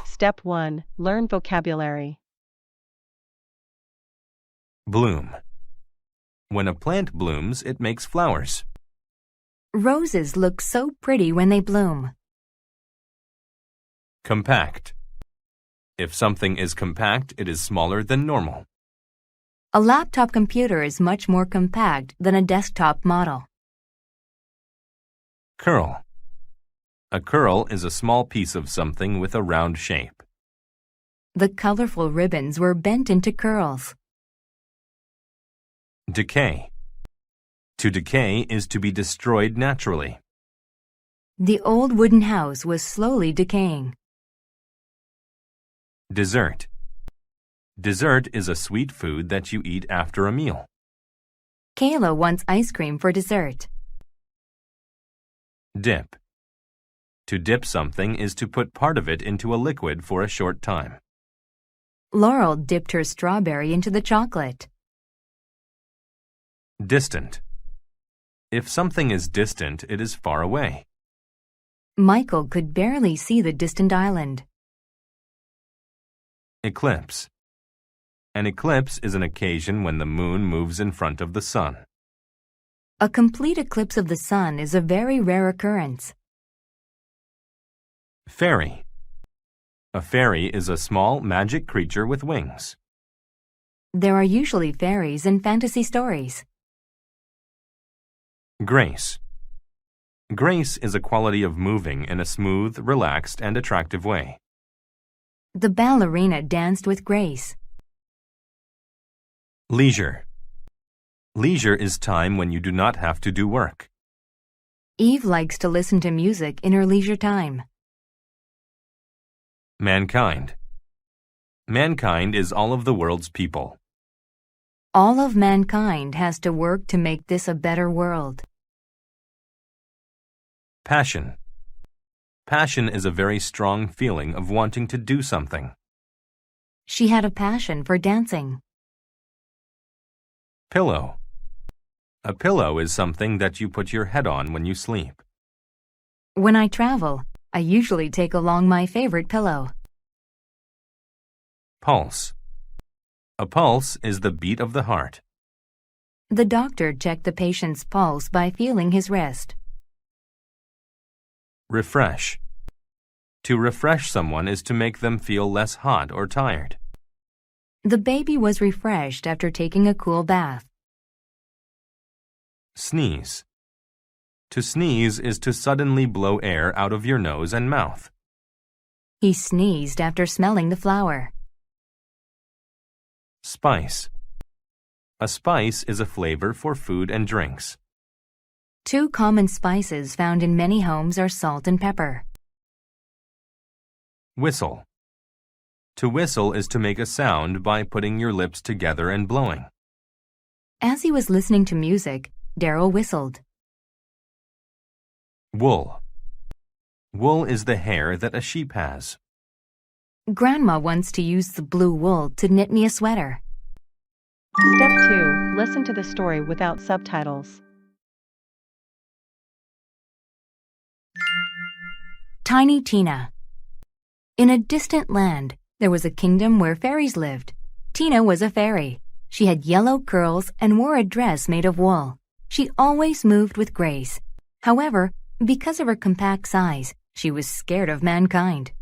Step 1. Learn vocabulary. Bloom. When a plant blooms, it makes flowers. Roses look so pretty when they bloom. Compact. If something is compact, it is smaller than normal. A laptop computer is much more compact than a desktop model. Curl. A curl is a small piece of something with a round shape. The colorful ribbons were bent into curls. Decay. To decay is to be destroyed naturally. The old wooden house was slowly decaying. Dessert. Dessert is a sweet food that you eat after a meal. Kayla wants ice cream for dessert. Dip. To dip something is to put part of it into a liquid for a short time. Laurel dipped her strawberry into the chocolate. Distant. If something is distant, it is far away. Michael could barely see the distant island. Eclipse. An eclipse is an occasion when the moon moves in front of the sun. A complete eclipse of the sun is a very rare occurrence. Fairy. A fairy is a small magic creature with wings. There are usually fairies in fantasy stories. Grace. Grace is a quality of moving in a smooth, relaxed, and attractive way. The ballerina danced with grace. Leisure. Leisure is time when you do not have to do work. Eve likes to listen to music in her leisure time. Mankind. Mankind is all of the world's people. All of mankind has to work to make this a better world. Passion. Passion is a very strong feeling of wanting to do something. She had a passion for dancing. Pillow. A pillow is something that you put your head on when you sleep. When I travel, I usually take along my favorite pillow. Pulse. A pulse is the beat of the heart. The doctor checked the patient's pulse by feeling his wrist. Refresh. To refresh someone is to make them feel less hot or tired. The baby was refreshed after taking a cool bath. Sneeze. To sneeze is to suddenly blow air out of your nose and mouth. He sneezed after smelling the flower. Spice. A spice is a flavor for food and drinks. Two common spices found in many homes are salt and pepper. Whistle. To whistle is to make a sound by putting your lips together and blowing. As he was listening to music, Daryl whistled. Wool. Wool is the hair that a sheep has. Grandma wants to use the blue wool to knit me a sweater. Step 2. Listen to the story without subtitles. Tiny Tina. In a distant land, there was a kingdom where fairies lived. Tina was a fairy. She had yellow curls and wore a dress made of wool. She always moved with grace. However, because of her compact size, she was scared of mankind.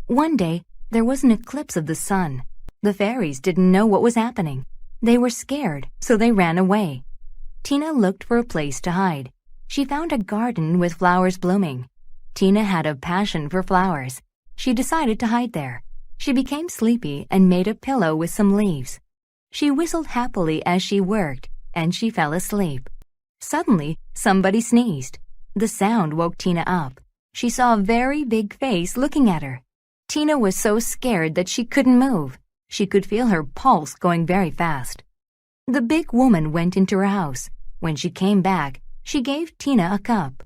One day, there was an eclipse of the sun. The fairies didn't know what was happening. They were scared, so they ran away. Tina looked for a place to hide. She found a garden with flowers blooming. Tina had a passion for flowers. She decided to hide there. She became sleepy and made a pillow with some leaves. She whistled happily as she worked, and she fell asleep. Suddenly, somebody sneezed. The sound woke Tina up. She saw a very big face looking at her. Tina was so scared that she couldn't move. She could feel her pulse going very fast. The big woman went into her house. When she came back, she gave Tina a cup.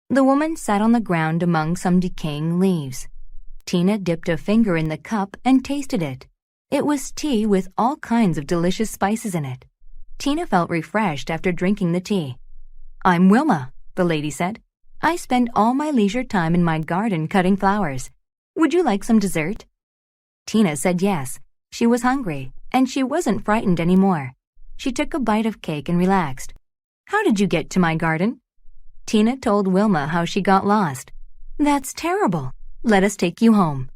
The woman sat on the ground among some decaying leaves. Tina dipped a finger in the cup and tasted it. It was tea with all kinds of delicious spices in it. Tina felt refreshed after drinking the tea. "I'm Wilma," the lady said. I spend all my leisure time in my garden cutting flowers. Would you like some dessert? Tina said yes. She was hungry, and she wasn't frightened anymore. She took a bite of cake and relaxed. How did you get to my garden? Tina told Wilma how she got lost. That's terrible. Let us take you home.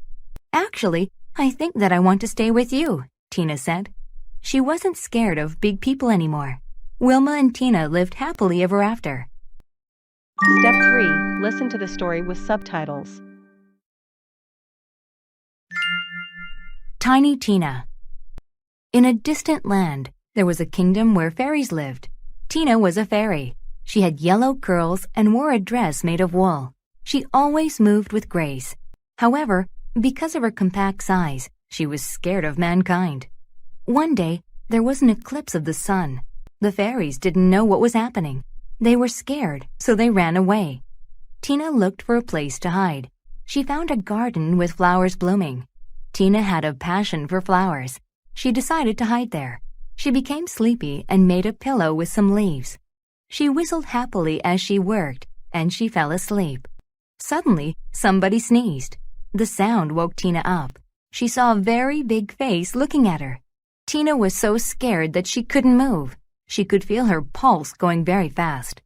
Actually, I think that I want to stay with you, Tina said. She wasn't scared of big people anymore. Wilma and Tina lived happily ever after. Step 3. Listen to the story with subtitles. Tiny Tina. In a distant land, there was a kingdom where fairies lived. Tina was a fairy. She had yellow curls and wore a dress made of wool. She always moved with grace. However, because of her compact size, she was scared of mankind. One day, there was an eclipse of the sun. The fairies didn't know what was happening. They were scared, so they ran away. Tina looked for a place to hide. She found a garden with flowers blooming. Tina had a passion for flowers. She decided to hide there. She became sleepy and made a pillow with some leaves. She whistled happily as she worked, and she fell asleep. Suddenly, somebody sneezed. The sound woke Tina up. She saw a very big face looking at her. Tina was so scared that she couldn't move. She could feel her pulse going very fast.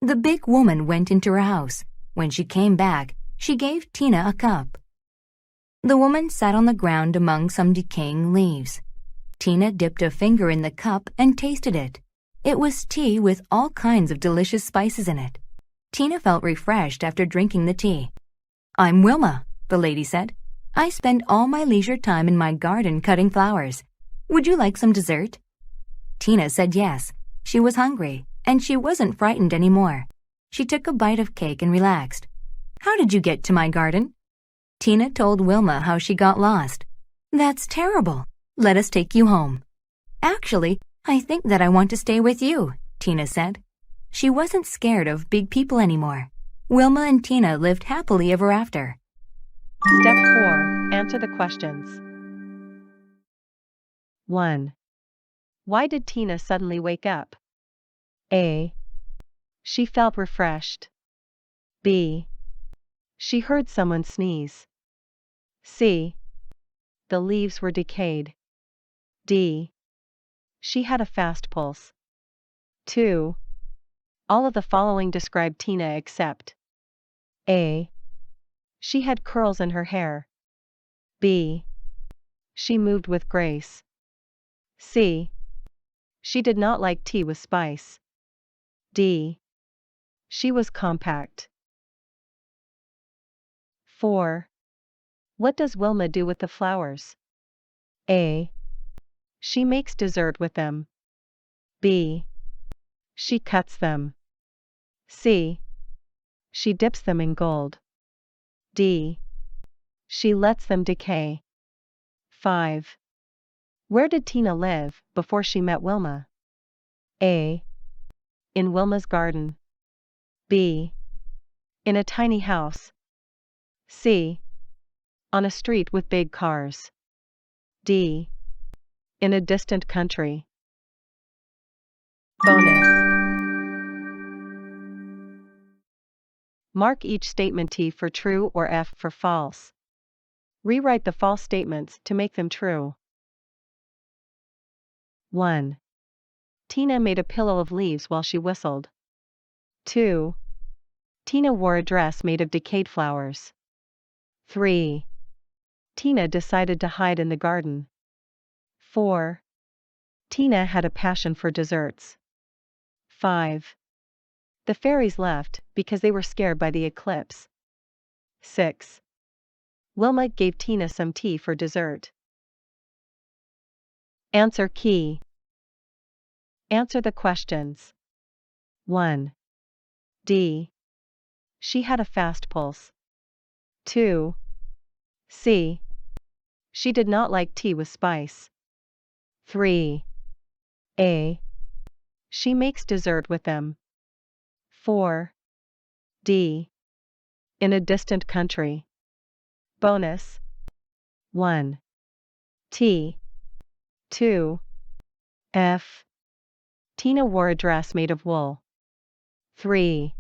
The big woman went into her house. When she came back, she gave Tina a cup. The woman sat on the ground among some decaying leaves. Tina dipped a finger in the cup and tasted it. It was tea with all kinds of delicious spices in it. Tina felt refreshed after drinking the tea. I'm Wilma, the lady said. I spend all my leisure time in my garden cutting flowers. Would you like some dessert? Tina said yes. She was hungry, and she wasn't frightened anymore. She took a bite of cake and relaxed. How did you get to my garden? Tina told Wilma how she got lost. That's terrible. Let us take you home. Actually, I think that I want to stay with you, Tina said. She wasn't scared of big people anymore. Wilma and Tina lived happily ever after. Step 4. Answer the questions. 1. Why did Tina suddenly wake up? A. She felt refreshed. B. She heard someone sneeze. C. The leaves were decayed. D. She had a fast pulse. 2. All of the following describe Tina except A. She had curls in her hair. B. She moved with grace. C. She did not like tea with spice. D. She was compact. 4. What does Wilma do with the flowers? A. She makes dessert with them. B. She cuts them. C. She dips them in gold. D. She lets them decay. 5. Where did Tina live before she met Wilma? A. In Wilma's garden. B. In a tiny house. C. On a street with big cars. D. In a distant country. Bonus. Mark each statement T for true or F for false. Rewrite the false statements to make them true. 1. Tina made a pillow of leaves while she whistled. 2. Tina wore a dress made of decayed flowers. 3. Tina decided to hide in the garden. 4. Tina had a passion for desserts. 5. The fairies left because they were scared by the eclipse. 6. Wilma gave Tina some tea for dessert. Answer key. Answer the questions. 1. D. She had a fast pulse. 2. C. She did not like tea with spice. 3. A. She makes dessert with them. 4. D. In a distant country. Bonus. 1. T. 2. F. Tina wore a dress made of wool. 3.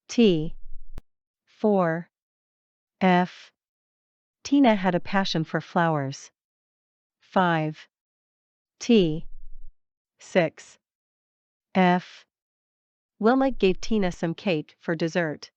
T. 4. F. Tina had a passion for flowers. 5. T. 6. F. Wilma gave Tina some cake for dessert.